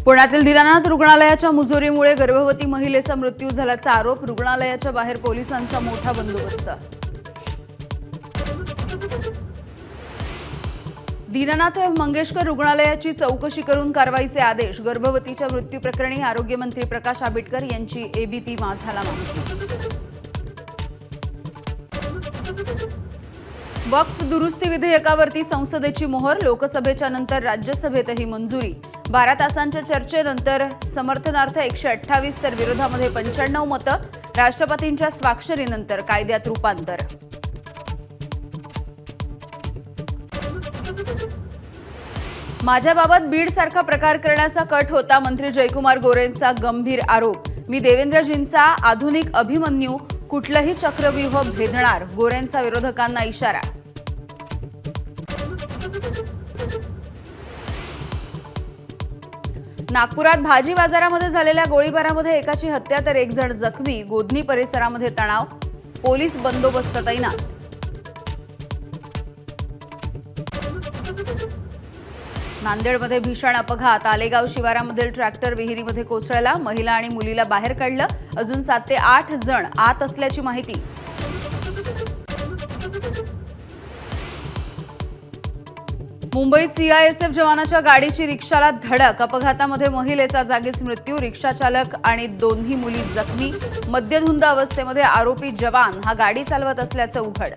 पुण्यातील दीनानाथ रुग्णालयाच्या मुजोरीमुळे गर्भवती महिलेचा मृत्यू झाल्याचा आरोप. रुग्णालयाच्या बाहेर पोलिसांचा मोठा बंदोबस्त. दीनानाथ मंगेशकर रुग्णालयाची चौकशी करून कारवाईचे आदेश. गर्भवतीच्या मृत्यू प्रकरणी आरोग्यमंत्री प्रकाश आंबेडकर यांची एबीपी माझाला माहिती. वक्फ दुरुस्ती विधेयकावरती संसदेची मोहर. लोकसभेच्या नंतर राज्यसभेतही मंजुरी. 12 तासांच्या चर्चेनंतर समर्थनार्थ 128 तर विरोधामध्ये 95 मतं. राष्ट्रपतींच्या स्वाक्षरीनंतर कायद्यात रूपांतर. माझ्याबाबत बीडसारखा प्रकार करण्याचा कट होता. मंत्री जयकुमार गोरेंचा गंभीर आरोप. मी देवेंद्रजींचा आधुनिक अभिमन्यू, कुठलंही चक्रव्यूह भेदणार. गोरेंचा विरोधकांना इशारा. नागपुरात भाजी बाजारामध्ये झालेल्या गोळीबारामध्ये एकाची हत्या तर 1 जण जखमी. गोधनी परिसरामध्ये तणाव. पोलीस बंदोबस्त तैनात. नांदेडमध्ये भीषण अपघात. आलेगाव शिवारामधील ट्रॅक्टर विहिरीमध्ये कोसळला. महिला आणि मुलीला बाहेर काढलं. अजून 7 ते 8 जण आत असल्याची माहिती. मुंबईत सीआयएसएफ जवानाच्या गाडीची रिक्षाला धडक. अपघातामध्ये महिलेचा जागीच मृत्यू. रिक्षा चालक आणि दोन्ही मुली जखमी. मद्यधुंद अवस्थेमध्ये आरोपी जवान हा गाडी चालवत असल्याचं उघड.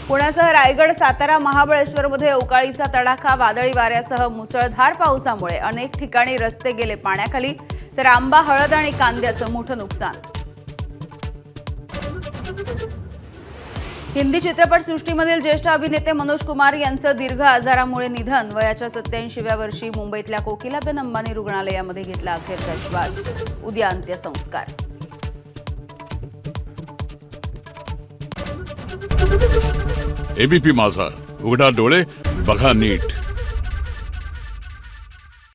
पुण्यासह रायगड, सातारा, महाबळेश्वरमध्ये अवकाळीचा तडाखा. वादळी वाऱ्यासह मुसळधार पावसामुळे अनेक ठिकाणी रस्ते गेले पाण्याखाली. तर आंबा, हळद आणि कांद्याचं मोठं नुकसान. हिंदी चित्रपटसृष्टीमधील ज्येष्ठ अभिनेते मनोज कुमार यांचं दीर्घ आजारामुळे निधन. वयाच्या 87व्या वर्षी मुंबईतल्या कोकिलाबेन अंबानी रुग्णालयामध्ये घेतला अखेरचा श्वास. उद्या अंत्यसंस्कार. एबीपी माझा, उघडा डोळे बघा नीट.